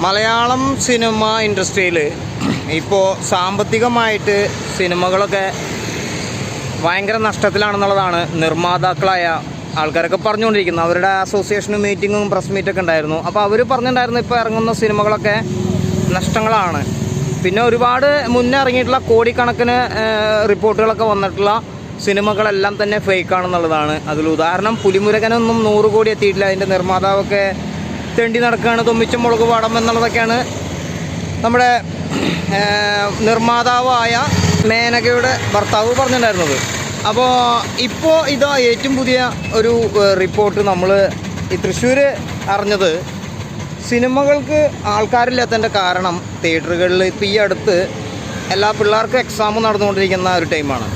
Malayalam cinema ഇൻഡസ്ട്രിയിൽ ഇപ്പോൾ സാമ്പത്തികമായിട്ട് സിനിമകളൊക്കെ ഭയങ്കര നഷ്ടത്തിലാണെന്നുള്ളതാണ് നിർമ്മാതാക്കളായ ആൾക്കാരൊക്കെ പറഞ്ഞുകൊണ്ടിരിക്കുന്നത്. അവരുടെ അസോസിയേഷനും മീറ്റിങ്ങും പ്രസ് മീറ്റൊക്കെ ഉണ്ടായിരുന്നു. അപ്പോൾ അവർ പറഞ്ഞിട്ടുണ്ടായിരുന്നു ഇപ്പോൾ ഇറങ്ങുന്ന സിനിമകളൊക്കെ നഷ്ടങ്ങളാണ്. പിന്നെ ഒരുപാട് മുന്നേ ഇറങ്ങിയിട്ടുള്ള കോടിക്കണക്കിന് റിപ്പോർട്ടുകളൊക്കെ വന്നിട്ടുള്ള സിനിമകളെല്ലാം തന്നെ ഫേക്കാണെന്നുള്ളതാണ്. അതിൽ ഉദാഹരണം പുലിമുരുകനൊന്നും 100 കോടി എത്തിയിട്ടില്ല. അതിൻ്റെ നിർമ്മാതാവൊക്കെ തെണ്ടി നടക്കുകയാണ്, തൊമ്മിച്ച മുളക് പാടം എന്നുള്ളതൊക്കെയാണ് നമ്മുടെ നിർമ്മാതാവായ മേനകയുടെ ഭർത്താവ് പറഞ്ഞിട്ടുണ്ടായിരുന്നത്. അപ്പോൾ ഇപ്പോൾ ഇതാ ഏറ്റവും പുതിയ ഒരു റിപ്പോർട്ട് നമ്മൾ ഈ തൃശ്ശൂർ അറിഞ്ഞത്, സിനിമകൾക്ക് ആൾക്കാരില്ലാത്തതിൻ്റെ കാരണം തിയേറ്ററുകളിൽ ഇപ്പോൾ ഈ അടുത്ത് എല്ലാ പിള്ളേർക്കും എക്സാം നടന്നുകൊണ്ടിരിക്കുന്ന ഒരു ടൈമാണ്,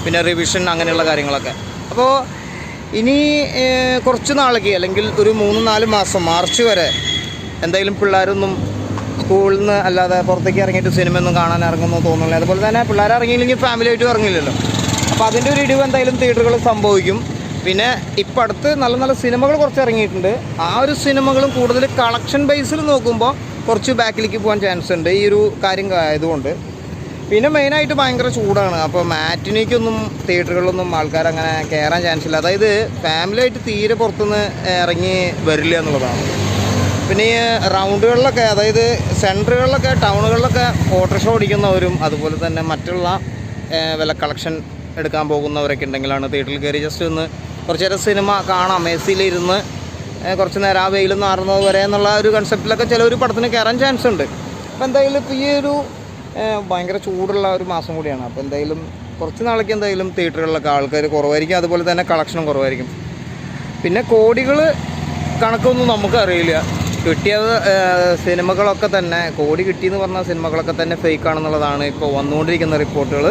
പിന്നെ റിവിഷൻ അങ്ങനെയുള്ള കാര്യങ്ങളൊക്കെ. അപ്പോൾ ഇനി കുറച്ച് നാളേക്ക് അല്ലെങ്കിൽ ഒരു 3-4 മാസം മാർച്ച് വരെ എന്തായാലും പിള്ളേരൊന്നും സ്കൂളിൽ നിന്ന് അല്ലാതെ പുറത്തേക്ക് ഇറങ്ങിയിട്ട് സിനിമയൊന്നും കാണാൻ ഇറങ്ങുന്നു തോന്നുന്നില്ല. അതുപോലെ തന്നെ പിള്ളേർ ഇറങ്ങിയില്ലെങ്കിൽ ഫാമിലിയായിട്ടും ഇറങ്ങില്ലല്ലോ. അപ്പോൾ അതിൻ്റെ ഒരു ഇടിവ് എന്തായാലും തിയേറ്ററുകൾ സംഭവിക്കും. പിന്നെ ഇപ്പം അടുത്ത് നല്ല നല്ല സിനിമകൾ കുറച്ച് ഇറങ്ങിയിട്ടുണ്ട്. ആ ഒരു സിനിമകളും കൂടുതൽ കളക്ഷൻ ബേസിൽ നോക്കുമ്പോൾ കുറച്ച് ബാക്കിലേക്ക് പോകാൻ ചാൻസ് ഉണ്ട് ഈ ഒരു കാര്യം ആയതുകൊണ്ട്. പിന്നെ മെയിനായിട്ട് ഭയങ്കര ചൂടാണ്. അപ്പോൾ മാറ്റിനേക്കൊന്നും തിയേറ്ററുകളിലൊന്നും ആൾക്കാരങ്ങനെ കയറാൻ ചാൻസ് ഇല്ല. അതായത് ഫാമിലിയായിട്ട് തീരെ പുറത്തുനിന്ന് ഇറങ്ങി വരില്ല എന്നുള്ളതാണ്. പിന്നെ ഈ റൗണ്ടുകളിലൊക്കെ, അതായത് സെൻറ്ററുകളിലൊക്കെ, ടൗണുകളിലൊക്കെ ഓട്ടോറിക്ഷ ഓടിക്കുന്നവരും അതുപോലെ തന്നെ മറ്റുള്ള വല്ല കളക്ഷൻ എടുക്കാൻ പോകുന്നവരൊക്കെ ഉണ്ടെങ്കിലാണ് തിയേറ്ററിൽ കയറി ജസ്റ്റ് ഒന്ന് കുറച്ച് നേരം സിനിമ കാണാം, എ സിയിലിരുന്ന് കുറച്ച് നേരം ആ വെയിൽ മാറുന്നത് വരെ എന്നുള്ള ഒരു കൺസെപ്റ്റിലൊക്കെ ചിലവർ പടത്തിന് കയറാൻ ചാൻസ് ഉണ്ട്. അപ്പോൾ എന്തായാലും ഇപ്പോൾ ഈ ഒരു ഭയങ്കര ചൂടുള്ള ഒരു മാസം കൂടിയാണ്. അപ്പോൾ എന്തായാലും കുറച്ച് നാളേക്ക് എന്തായാലും തിയേറ്ററുകളിലൊക്കെ ആൾക്കാർ കുറവായിരിക്കും, അതുപോലെ തന്നെ കളക്ഷനും കുറവായിരിക്കും. പിന്നെ കോടികൾ കണക്കൊന്നും നമുക്കറിയില്ല. കിട്ടിയ സിനിമകളൊക്കെ തന്നെ, കോടി കിട്ടിയെന്ന് പറഞ്ഞ സിനിമകളൊക്കെ തന്നെ ഫേക്കാണെന്നുള്ളതാണ് ഇപ്പോൾ വന്നുകൊണ്ടിരിക്കുന്ന റിപ്പോർട്ടുകൾ.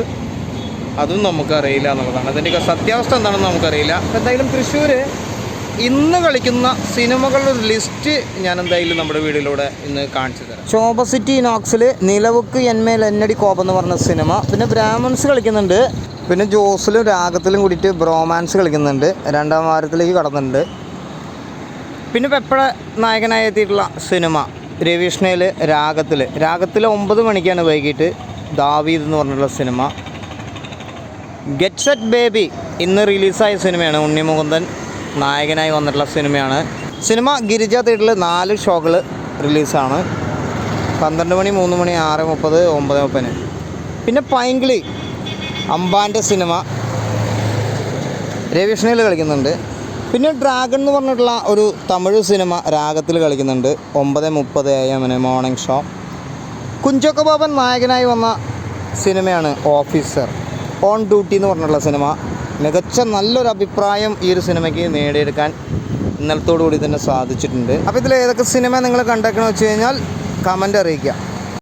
അതും നമുക്കറിയില്ല എന്നുള്ളതാണ്. അതിൻ്റെയൊക്കെ സത്യാവസ്ഥ എന്താണെന്ന് നമുക്കറിയില്ല. അപ്പോൾ എന്തായാലും തൃശ്ശൂർ ഇന്ന് കളിക്കുന്ന സിനിമകളുടെ ഒരു ലിസ്റ്റ് ഞാൻ എന്തായാലും നമ്മുടെ വീഡിയോയിലൂടെ ഇന്ന് കാണിച്ചു തരാം. ശോഭ സിറ്റി നോക്സിൽ നിലവുക്ക് എന്മേൽ എന്നടി കോപം എന്ന് പറഞ്ഞ സിനിമ, പിന്നെ ബ്രാഹ്മൺസ് കളിക്കുന്നുണ്ട്, പിന്നെ ജോസിലും രാഗത്തിലും കൂടിയിട്ട് ബ്രോമാൻസ് കളിക്കുന്നുണ്ട്, 2ാം വാരത്തിലേക്ക് കടന്നിട്ടുണ്ട്. പിന്നെ പെപ്പഴ നായകനായി എത്തിയിട്ടുള്ള സിനിമ രവികൃഷ്ണയിൽ രാഗത്തിൽ 9 മണിക്കാണ് വൈകിട്ട് ദാവീദ് എന്ന് പറഞ്ഞിട്ടുള്ള സിനിമ. ഗെറ്റ് സെറ്റ് ബേബി ഇന്ന് റിലീസായ സിനിമയാണ്. ഉണ്ണിമുകുന്ദൻ നായകനായി വന്നിട്ടുള്ള സിനിമയാണ്. സിനിമ ഗിരിജ തിയേറ്ററിൽ 4 ഷോകൾ റിലീസാണ്. 12 മണി, 3 മണി, 6:30, 9:30. പിന്നെ പൈങ്കിളി അമ്പാൻ്റെ സിനിമ രവികൃഷ്ണയിൽ കളിക്കുന്നുണ്ട്. പിന്നെ ഡ്രാഗൺ എന്ന് പറഞ്ഞിട്ടുള്ള ഒരു തമിഴ് സിനിമ രാഗത്തിൽ കളിക്കുന്നുണ്ട്. 9:30 AM morning show. Kunchacko Boban നായകനായി വന്ന സിനിമയാണ് ഓഫീസർ ഓൺ ഡ്യൂട്ടി എന്ന് പറഞ്ഞിട്ടുള്ള സിനിമ. മികച്ച നല്ലൊരു അഭിപ്രായം ഈ ഒരു സിനിമയ്ക്ക് നേടിയെടുക്കാൻ ഇന്നലത്തോടു കൂടി തന്നെ സാധിച്ചിട്ടുണ്ട്. അപ്പോൾ ഇതിൽ ഏതൊക്കെ സിനിമ നിങ്ങൾ കണ്ടേക്കണമെന്ന് വെച്ച് കഴിഞ്ഞാൽ കമൻ്റ് അറിയിക്കുക.